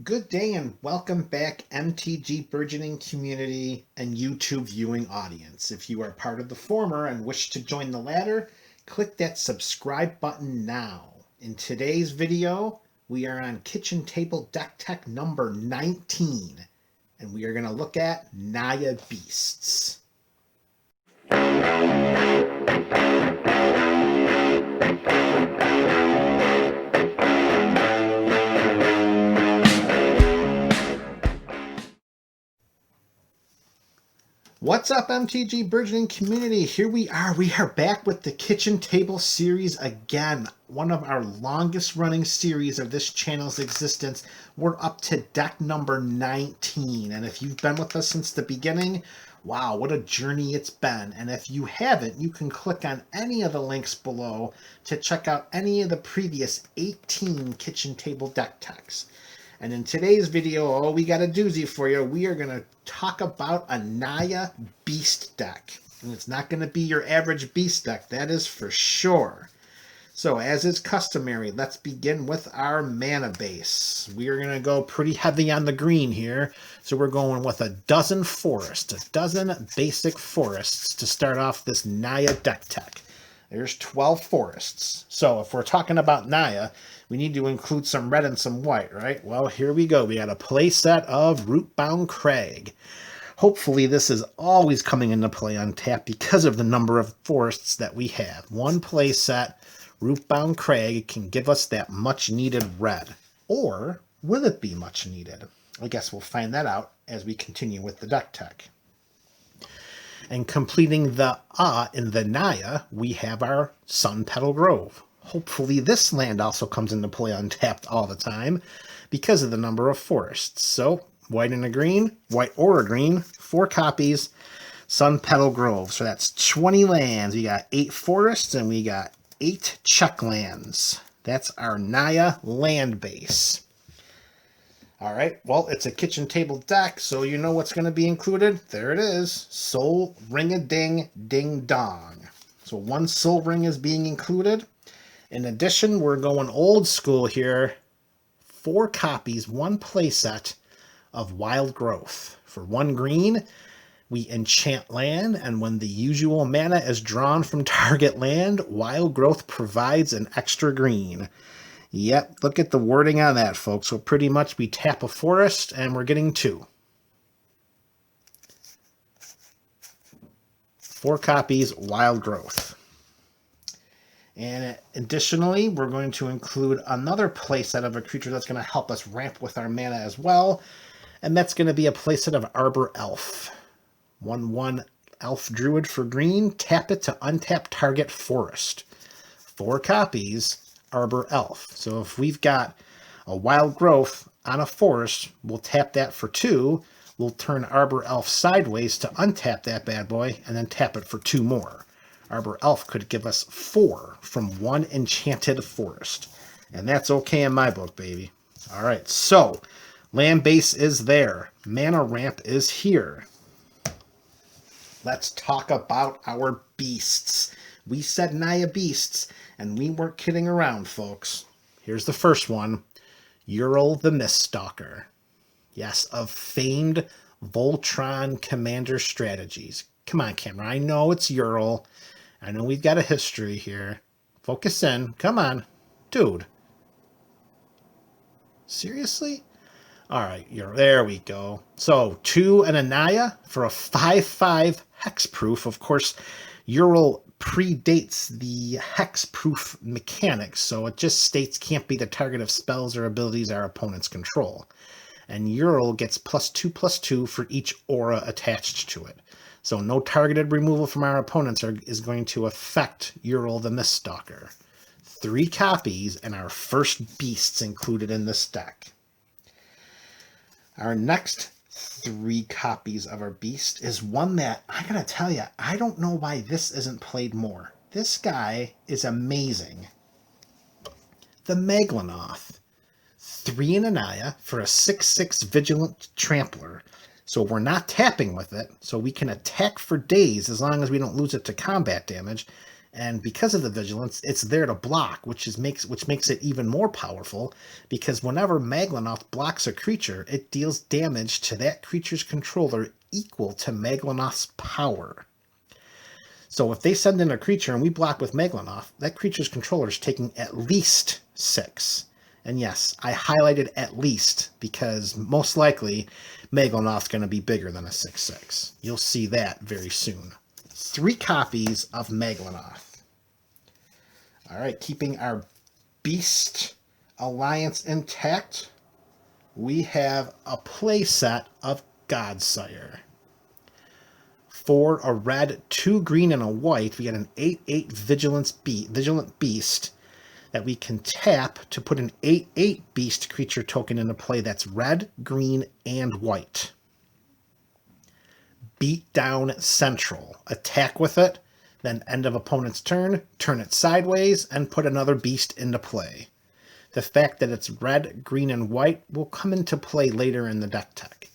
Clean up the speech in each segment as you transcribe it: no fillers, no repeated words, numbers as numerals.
Good day and welcome back, MTG Burgeoning community and YouTube viewing audience. If you are part of the former and wish to join the latter, click that subscribe button now. In today's video, we are on Kitchen Table Deck Tech number 19, and we are going to look at Naya Beasts. What's up, MTG Burgeoning community? Here we are. We are back with the Kitchen Table series again. One of our longest running series of this channel's existence. We're up to deck number 19. And if you've been with us since the beginning, wow, what a journey it's been. And if you haven't, you can click on any of the links below to check out any of the previous 18 Kitchen Table deck techs. And in today's video, we got a doozy for you. We are going to talk about a Naya Beast deck. And it's not going to be your average Beast deck, that is for sure. So as is customary, let's begin with our mana base. We are going to go pretty heavy on the green here. So we're going with a dozen forests, a dozen basic forests to start off this Naya deck tech. There's 12 forests. So if we're talking about Naya, we need to include some red and some white, right? Well, here we go. We got a play set of Rootbound Crag. Hopefully this is always coming into play on tap because of the number of forests that we have. One play set, Rootbound Crag, can give us that much needed red. Or will it be much needed? I guess we'll find that out as we continue with the deck tech. And completing the in the Naya, we have our Sunpetal Grove. Hopefully this land also comes into play untapped all the time because of the number of forests. So white and a green, white or a green, 4 copies, Sunpetal Grove. So that's 20 lands. We got 8 forests and we got 8 check lands. That's our Naya land base. All right, well, it's a kitchen table deck, so you know what's going to be included. There it is, Soul Ring-a-Ding Ding Dong. So 1 Soul Ring is being included. In addition, we're going old school here. 4 copies, 1 playset of Wild Growth. For 1 green, we enchant land, and when the usual mana is drawn from target land, Wild Growth provides an extra green. Yep, look at the wording on that, folks. So pretty much we tap a forest, and we're getting 2. 4 copies, Wild Growth. And additionally, we're going to include another playset of a creature that's going to help us ramp with our mana as well. And that's going to be a playset of Arbor Elf. 1/1 Elf Druid for green. Tap it to untap target forest. 4 copies, Arbor Elf. So if we've got a Wild Growth on a forest, we'll tap that for 2. We'll turn Arbor Elf sideways to untap that bad boy and then tap it for 2 more. Arbor Elf could give us 4 from 1 enchanted forest. And that's okay in my book, baby. All right, so land base is there. Mana ramp is here. Let's talk about our beasts. We said Naya Beasts, and we weren't kidding around, folks. Here's the first one. Ural the Miststalker. Yes, of famed Voltron Commander strategies. Come on, camera. I know it's Ural. I know we've got a history here. Focus in. Come on. Dude. Seriously? All right, there we go. So 2 and a Naya for a 5/5 hexproof. Of course, Ural predates the hexproof mechanics, so it just states can't be the target of spells or abilities our opponents control. And Ural gets +2/+2 for each aura attached to it. So no targeted removal from our opponents is going to affect Ural the Miststalker. 3 copies and our first beasts included in this deck. Our next 3 copies of our beast is one that, I gotta tell you, I don't know why this isn't played more. This guy is amazing. The Megalanoth. 3 and a Naya for a 6/6 Vigilant Trampler. So we're not tapping with it, so we can attack for days as long as we don't lose it to combat damage. And because of the vigilance, it's there to block, which makes it even more powerful, because whenever Maglanoth blocks a creature, it deals damage to that creature's controller equal to Maglanoth's power. So if they send in a creature and we block with Maglanoth, that creature's controller is taking at least 6. And yes, I highlighted at least because most likely Maglanoth's going to be bigger than a 6/6. You'll see that very soon. 3 copies of Maglanoth. All right, keeping our Beast Alliance intact, we have a play set of Godsire. For a red, 2 green, and a white, we get an 8/8 Vigilant Beast that we can tap to put an 8/8 Beast creature token into play that's red, green, and white. Beat down Central. Attack with it, then end of opponent's turn, turn it sideways, and put another beast into play. The fact that it's red, green, and white will come into play later in the deck tech.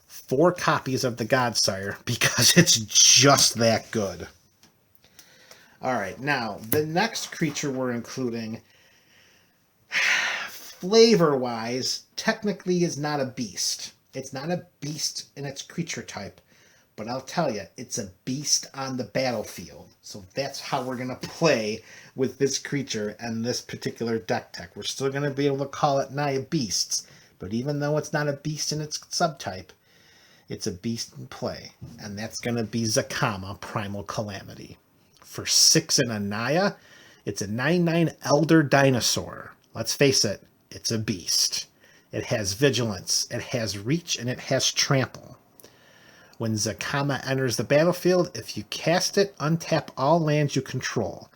4 copies of the Godsire because it's just that good. All right, now the next creature we're including, flavor-wise, technically is not a beast. It's not a beast in its creature type. But I'll tell you, it's a beast on the battlefield. So that's how we're going to play with this creature and this particular deck tech. We're still going to be able to call it Naya Beasts. But even though it's not a beast in its subtype, it's a beast in play. And that's going to be Zacama, Primal Calamity. For 6 and a Naya, it's a 9/9 Elder Dinosaur. Let's face it, it's a beast. It has Vigilance, it has Reach, and it has Trample. When Zacama enters the battlefield, if you cast it, untap all lands you control.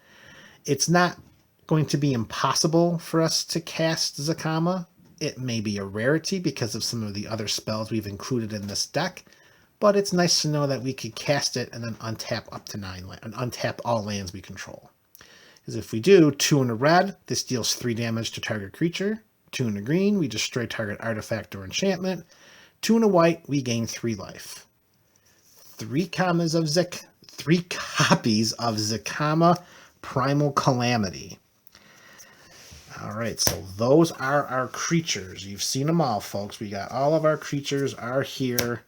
It's not going to be impossible for us to cast Zacama. It may be a rarity because of some of the other spells we've included in this deck, but it's nice to know that we could cast it and then untap up to 9 land, and untap all lands we control. Because if we do 2 in a red, this deals 3 damage to target creature. 2 in a green, we destroy target artifact or enchantment. 2 in a white, we gain 3 life. 3 copies of Zacama, Primal Calamity. All right, so those are our creatures. You've seen them all, folks. We got all of our creatures are here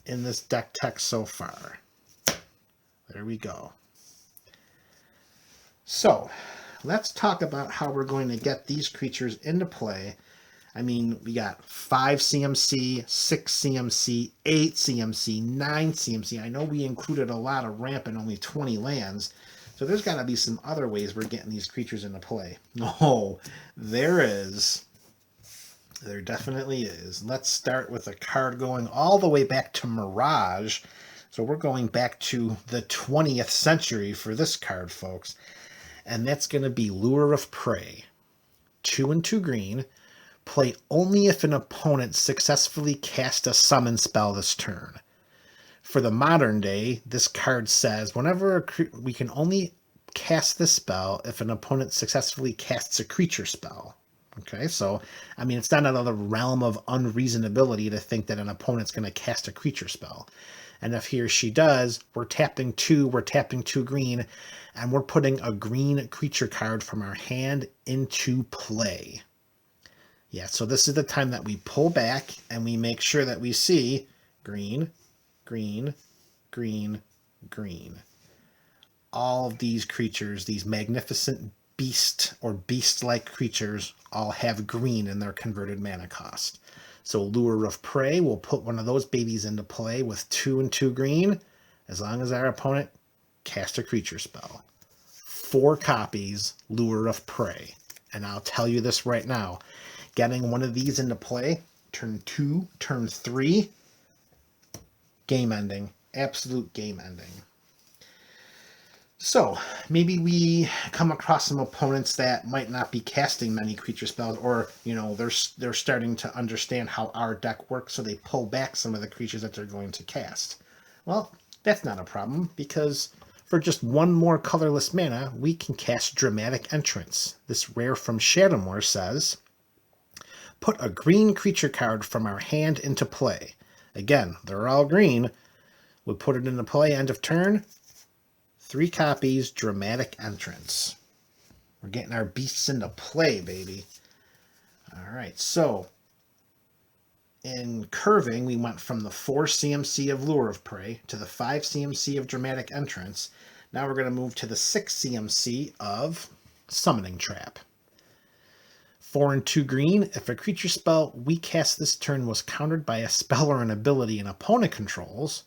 in this deck tech so far. There we go. So let's talk about how we're going to get these creatures into play. I mean, we got 5 CMC, 6 CMC, 8 CMC, 9 CMC. I know we included a lot of ramp and only 20 lands, so there's got to be some other ways we're getting these creatures into play. Oh, there is. There definitely is. Let's start with a card going all the way back to Mirage. So we're going back to the 20th century for this card, folks. And that's going to be Lure of Prey. 2 and 2 green. Play only if an opponent successfully cast a summon spell this turn. For the modern day, this card says whenever we can only cast this spell if an opponent successfully casts a creature spell. Okay, so, I mean, it's not out of the realm of unreasonability to think that an opponent's going to cast a creature spell. And if he or she does, we're tapping 2 green, and we're putting a green creature card from our hand into play. Yeah, so this is the time that we pull back and we make sure that we see green, green, green, green. All of these creatures, these magnificent beast or beast-like creatures, all have green in their converted mana cost. So Lure of Prey will put one of those babies into play with 2 and 2 green, as long as our opponent casts a creature spell. 4 copies, Lure of Prey. And I'll tell you this right now. Getting one of these into play, turn 2, turn 3, game ending. Absolute game ending. So, maybe we come across some opponents that might not be casting many creature spells, or, you know, they're starting to understand how our deck works, so they pull back some of the creatures that they're going to cast. Well, that's not a problem, because for just 1 more colorless mana, we can cast Dramatic Entrance. This rare from Shadowmoor says, put a green creature card from our hand into play. Again, they're all green. We put it into play, end of turn. 3 copies, Dramatic Entrance. We're getting our beasts into play, baby. All right, so in curving, we went from the 4 CMC of Lure of Prey to the 5 CMC of Dramatic Entrance. Now we're going to move to the 6 CMC of Summoning Trap. 4 and 2 green. If a creature spell we cast this turn was countered by a spell or an ability an opponent controls,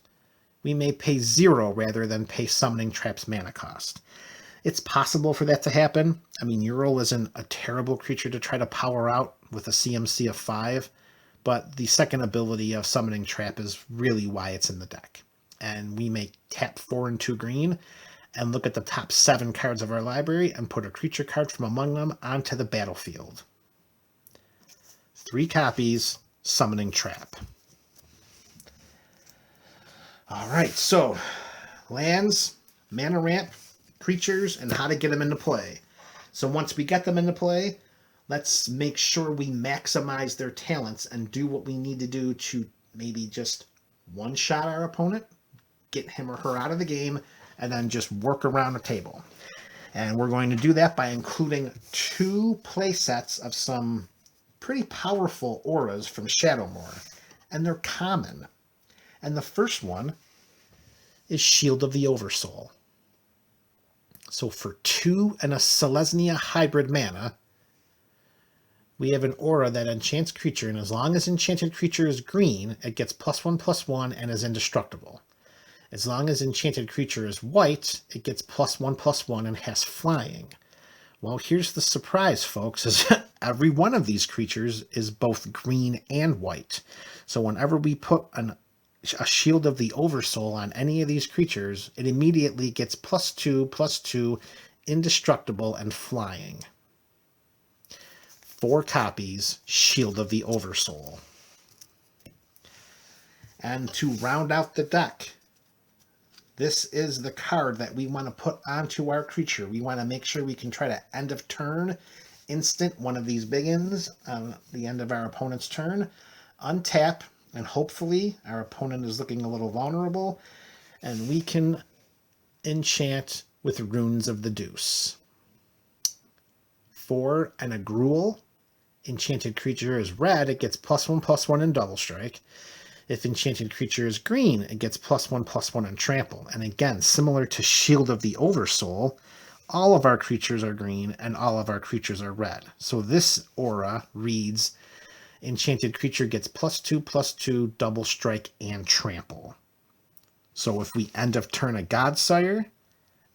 we may pay 0 rather than pay Summoning Trap's mana cost. It's possible for that to happen. I mean, Ural isn't a terrible creature to try to power out with a CMC of 5, but the second ability of Summoning Trap is really why it's in the deck. And we may tap 4 and 2 green and look at the top 7 cards of our library and put a creature card from among them onto the battlefield. 3 copies, Summoning Trap. All right, so lands, mana ramp, creatures, and how to get them into play. So once we get them into play, let's make sure we maximize their talents and do what we need to do to maybe just one-shot our opponent, get him or her out of the game, and then just work around the table. And we're going to do that by including 2 play sets of some pretty powerful auras from Shadowmoor, and they're common. And the first one is Shield of the Oversoul. So for 2 and a Selesnya hybrid mana, we have an aura that enchants creature, and as long as enchanted creature is green, it gets +1/+1 and is indestructible. As long as enchanted creature is white, it gets +1/+1 and has flying. Well, here's the surprise, folks, is every one of these creatures is both green and white. So whenever we put a Shield of the Oversoul on any of these creatures, it immediately gets +2/+2, indestructible, and flying. 4 copies, Shield of the Oversoul. And to round out the deck, this is the card that we want to put onto our creature. We want to make sure we can try to end of turn, instant one of these biggins on the end of our opponent's turn, untap, and hopefully our opponent is looking a little vulnerable, and we can enchant with Runes of the Deuce. 4 and a Gruul. Enchanted creature is red, it gets +1/+1 in Double Strike. If enchanted creature is green, it gets +1/+1 in Trample. And again, similar to Shield of the Oversoul, all of our creatures are green and all of our creatures are red. So this aura reads, enchanted creature gets +2/+2, Double Strike, and Trample. So if we end of turn a Godsire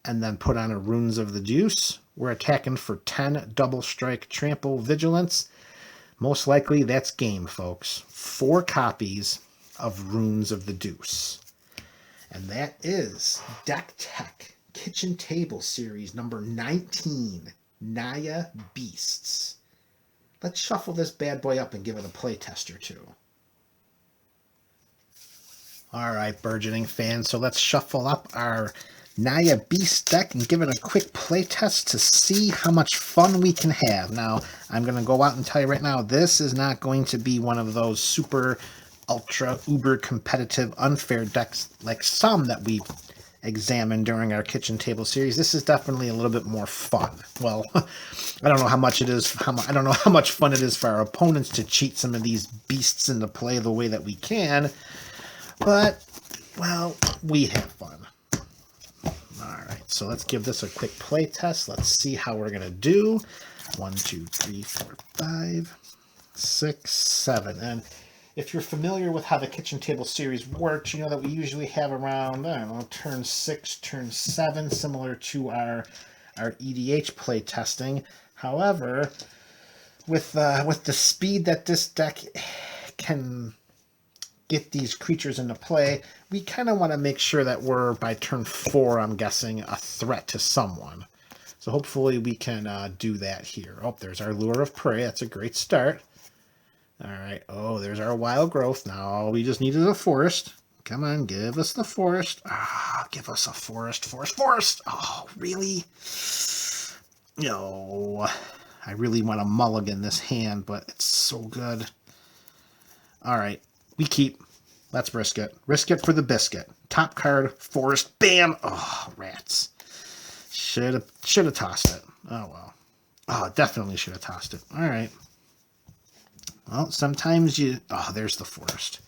and then put on a Runes of the Deuce, we're attacking for 10 Double Strike, Trample, Vigilance. Most likely that's game, folks. 4 copies of Runes of the Deuce. And that is Deck Tech Kitchen Table Series number 19, Naya Beasts. Let's shuffle this bad boy up and give it a play test or two. All right, burgeoning fans, so let's shuffle up our Naya Beast deck and give it a quick play test to see how much fun we can have. Now, I'm going to go out and tell you right now, this is not going to be one of those super, ultra, uber competitive, unfair decks like some that we examined during our kitchen table series. This is definitely a little bit more fun. Well, I don't know how much it is. I don't know how much fun it is for our opponents to cheat some of these beasts into play the way that we can, but well, we have fun. All right, so let's give this a quick play test. Let's see how we're gonna do. 1, 2, 3, 4, 5, 6, 7. And if you're familiar with how the kitchen table series works, you know that we usually have around, I don't know, turn 6, turn 7, similar to our EDH play testing. However, with the speed that this deck can get these creatures into play, we kind of want to make sure that we're, by turn 4, I'm guessing, a threat to someone. So hopefully we can do that here. Oh, there's our Lure of Prey. That's a great start. All right. Oh, there's our Wild Growth. Now all we just needed a Forest. Come on, give us the Forest. Ah, give us a Forest, Forest. Oh, really? No. I really want to mulligan this hand, but it's so good. All right. We keep. Let's risk it. Risk it for the biscuit. Top card, Forest. Bam! Oh, rats. Should have tossed it. Oh, well. Oh, definitely should have tossed it. All right. Well, sometimes you... Oh, there's the forest.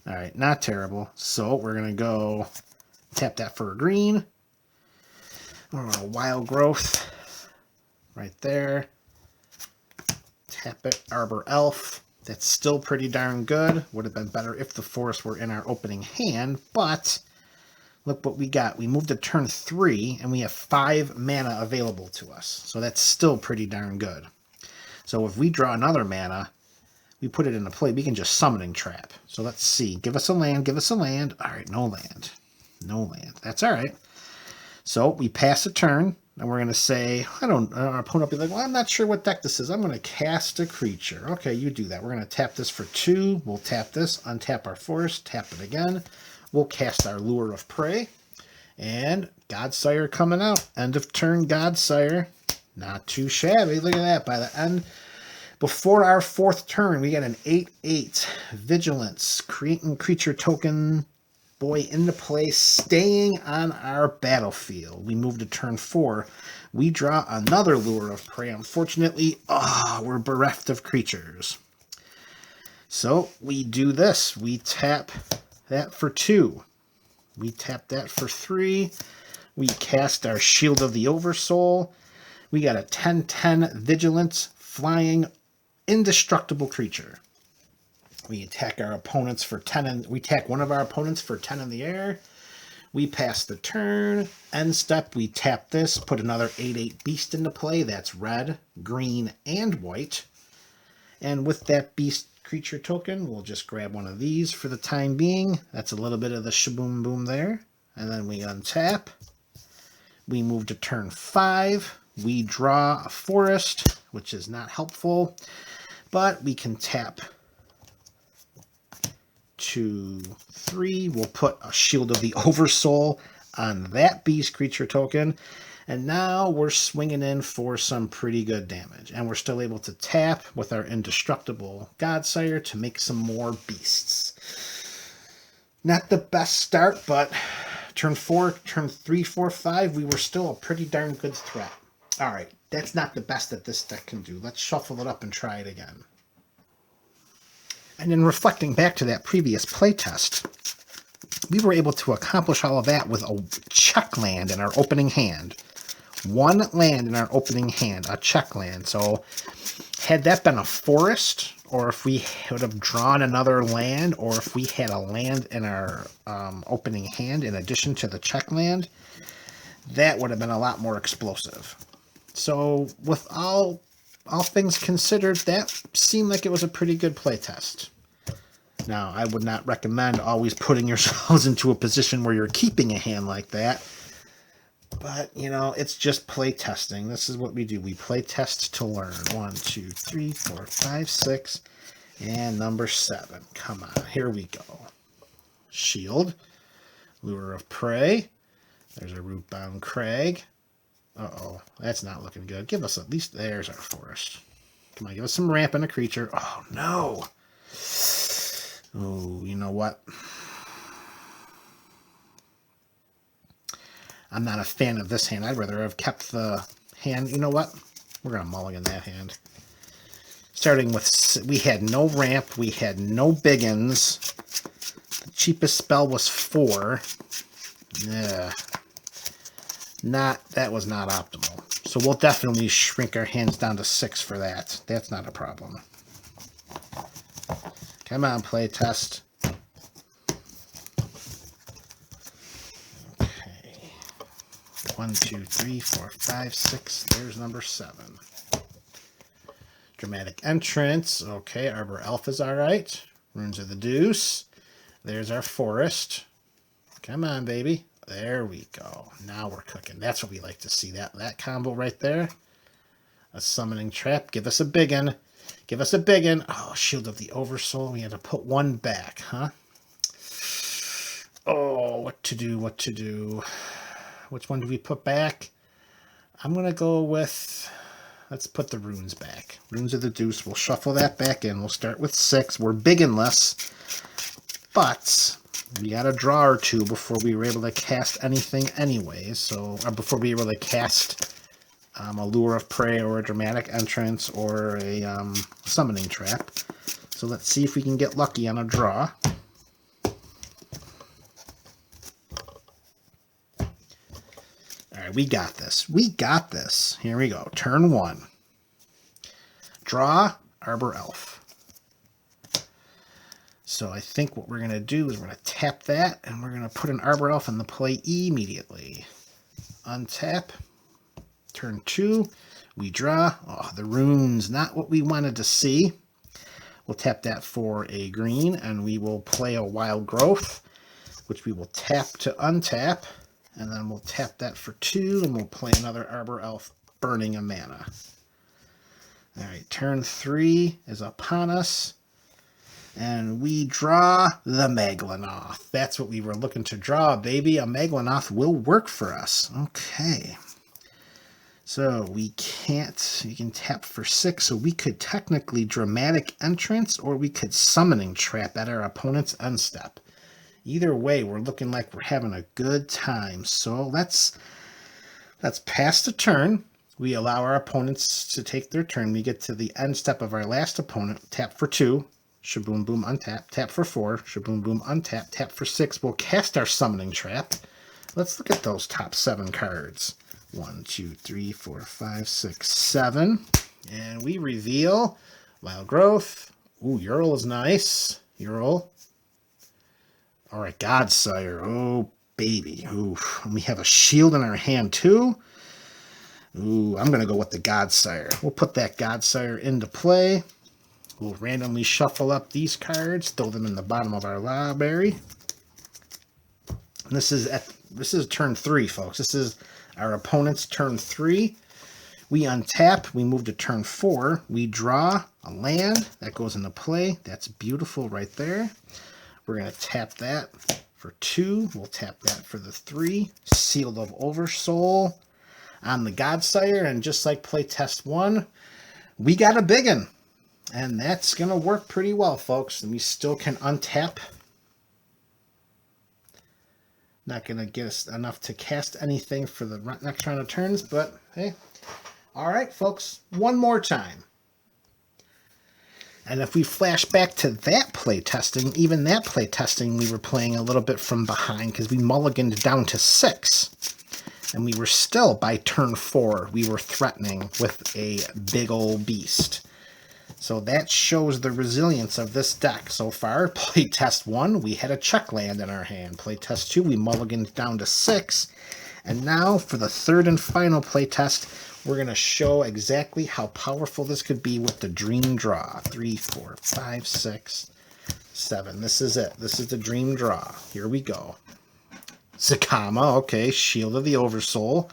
All right, not terrible. So we're going to go tap that for a green. Or a wild growth. Right there. Tap it, Arbor Elf. That's still pretty darn good. Would have been better if the forest were in our opening hand, but look what we got. We moved to turn 3, and we have 5 mana available to us. So that's still pretty darn good. So if we draw another mana, we put it into play, we can just Summoning Trap. So let's see. Give us a land, give us a land. All right, no land. No land. That's all right. So we pass a turn. And we're going to say, our opponent will be like, well, I'm not sure what deck this is. I'm going to cast a creature. Okay, you do that. We're going to tap this for 2. We'll tap this, untap our forest, tap it again. We'll cast our Lure of Prey. And Godsire coming out. End of turn, Godsire. Not too shabby. Look at that. By the end, before our 4th turn, we got an 8/8 Vigilance. Creating creature token... boy into play, staying on our battlefield. We move to turn 4. We draw another Lure of Prey. Unfortunately, we're bereft of creatures. So we do this. We tap that for 2. We tap that for 3. We cast our Shield of the Oversoul. We got a 10/10 Vigilance, flying, indestructible creature. We attack our opponents for 10, and we attack one of our opponents for 10 in the air. We pass the turn. End step, we tap this, put another 8/8 beast into play. That's red, green, and white. And with that beast creature token, we'll just grab one of these for the time being. That's a little bit of the shaboom boom there. And then we untap. We move to turn 5. We draw a forest, which is not helpful, but we can tap 2, 3. We'll put a Shield of the Oversoul on that beast creature token. And now we're swinging in for some pretty good damage. And we're still able to tap with our indestructible Godsire to make some more beasts. Not the best start, but turn 4, turn 3, 4, 5, we were still a pretty darn good threat. All right, that's not the best that this deck can do. Let's shuffle it up and try it again. And in reflecting back to that previous playtest, we were able to accomplish all of that with a check land in our opening hand. 1 land in our opening hand, a check land. So had that been a forest, or if we would have drawn another land, or if we had a land in our opening hand in addition to the check land, that would have been a lot more explosive. So with all things considered, that seemed like it was a pretty good playtest. Now, I would not recommend always putting yourselves into a position where you're keeping a hand like that. But, you know, it's just play testing. This is what we do. We play test to learn. 1, 2, 3, 4, 5, 6, and number 7. Come on, here we go. Shield, Lure of Prey. There's a Rootbound Crag. Uh-oh, that's not looking good. Give us at least... There's our forest. Come on, give us some ramp and a creature. Oh, no. Oh, you know what? I'm not a fan of this hand. I'd rather have kept the hand. You know what? We're going to mulligan that hand. Starting with... We had no ramp. We had no biggins. The cheapest spell was 4. Yeah. That was not optimal. So we'll definitely shrink our hands down to 6 for that. That's not a problem. Come on, play test. Okay. 1, 2, 3, 4, 5, 6. There's number 7. Dramatic Entrance. Okay, Arbor Elf is all right. Runes of the Deuce. There's our forest. Come on, baby. There we go. Now we're cooking. That's what we like to see. That combo right there. A Summoning Trap. Give us a biggin. Give us a biggin. Oh, Shield of the Oversoul. We had to put 1 back, huh? Oh, what to do, what to do. Which one do we put back? I'm going to go with... Let's put the runes back. Runes of the Deuce. We'll shuffle that back in. We'll start with 6. We're bigginless. But We got a draw or two before we were able to cast anything anyway. So, or before we were able to cast a Lure of Prey or a Dramatic Entrance or a Summoning Trap. So let's see if we can get lucky on a draw. Alright, we got this. We got this. Here we go. Turn 1. Draw, Arbor Elf. So I think what we're going to do is we're going to tap that, and we're going to put an Arbor Elf in the play immediately. Untap. Turn 2. We draw. Oh, the rune's not what we wanted to see. We'll tap that for a green, and we will play a Wild Growth, which we will tap to untap. And then we'll tap that for 2, and we'll play another Arbor Elf, burning a mana. Alright, turn 3 is upon us. And we draw the Maglanoth. That's what we were looking to draw, baby. A Maglanoth will work for us. Okay. So we can't, you can tap for 6, so we could technically Dramatic Entrance, or we could Summoning Trap at our opponent's end step. Either way, we're looking like we're having a good time. So let's pass the turn. We allow our opponents to take their turn. We get to the end step of our last opponent. Tap for 2. Shaboom boom untap. Tap for 4. Shaboom boom untap. Tap for 6. We'll cast our Summoning Trap. Let's look at those top 7 cards. 1, 2, 3, 4, 5, 6, 7. And we reveal Wild Growth. Ooh, Ural is nice. Ural. Or a Godsire. Oh, baby. Ooh, and we have a shield in our hand, too. Ooh, I'm going to go with the Godsire. We'll put that Godsire into play. We'll randomly shuffle up these cards, throw them in the bottom of our library. And this is turn 3, folks. This is our opponent's turn 3. We untap. We move to turn 4. We draw a land. That goes into play. That's beautiful right there. We're going to tap that for 2. We'll tap that for the 3. Sealed of Oversoul on the Godsire. And just like playtest 1, we got a biggin. And that's going to work pretty well, folks. And we still can untap. Not going to get us enough to cast anything for the next round of turns, but hey. All right, folks, one more time. And if we flash back to that playtesting, even that playtesting, we were playing a little bit from behind because we mulliganed down to 6. And we were still, by turn 4, we were threatening with a big old beast. So that shows the resilience of this deck so far. Playtest 1, we had a check land in our hand. Playtest 2, we mulliganed down to 6. And now for the third and final playtest, we're going to show exactly how powerful this could be with the Dream Draw. 3, 4, 5, 6, 7. This is it. This is the Dream Draw. Here we go. Sakama, okay. Shield of the Oversoul.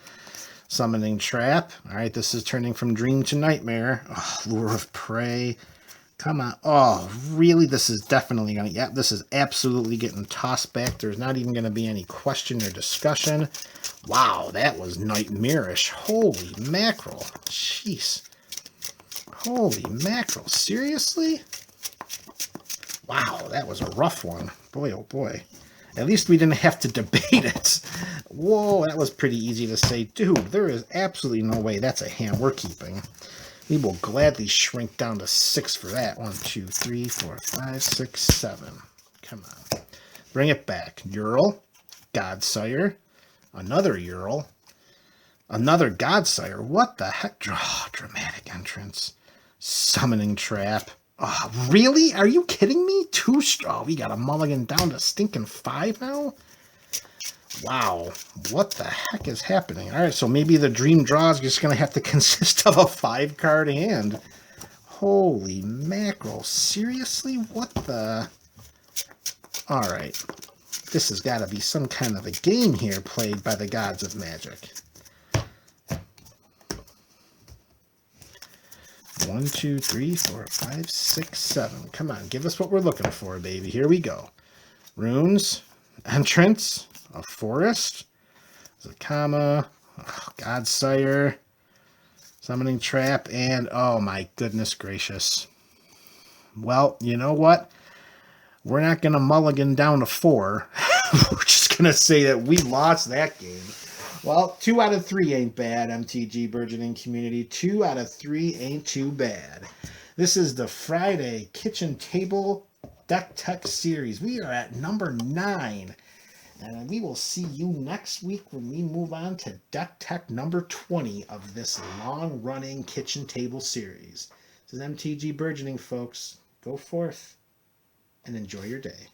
Summoning Trap. All right, this is turning from Dream to Nightmare. Oh, Lure of Prey. Come on. Oh, really? This is definitely going to... Yep, this is absolutely getting tossed back. There's not even going to be any question or discussion. Wow, that was nightmarish. Holy mackerel. Jeez. Holy mackerel. Seriously? Wow, that was a rough one. Boy, oh boy. At least we didn't have to debate it. Whoa, that was pretty easy to say. Dude, there is absolutely no way that's a hand we're keeping. We will gladly shrink down to 6 for that. 1, 2, 3, 4, 5, 6, 7. Come on. Bring it back. Ural. Godsire. Another Ural. Another Godsire. What the heck? Oh, Dramatic Entrance. Summoning Trap. Oh, really? Are you kidding me? 2 straw. We got a mulligan down to stinking 5 now? Wow. What the heck is happening? All right, so maybe the Dream Draw is just going to have to consist of a 5-card hand. Holy mackerel. Seriously? What the... All right. This has got to be some kind of a game here played by the gods of magic. 1, 2, 3, 4, 5, 6, 7. Come on, give us what we're looking for, baby. Here we go. Runes, Entrance, a Forest, Zakama, Godsire, Summoning Trap, and oh my goodness gracious. Well, you know what? We're not going to mulligan down to 4. We're just going to say that we lost that game. Well, 2 out of 3 ain't bad, MTG Burgeoning Community. 2 out of 3 ain't too bad. This is the Friday Kitchen Table Deck Tech Series. We are at number 9. And we will see you next week when we move on to Deck Tech number 20 of this long-running Kitchen Table Series. This is MTG Burgeoning, folks. Go forth and enjoy your day.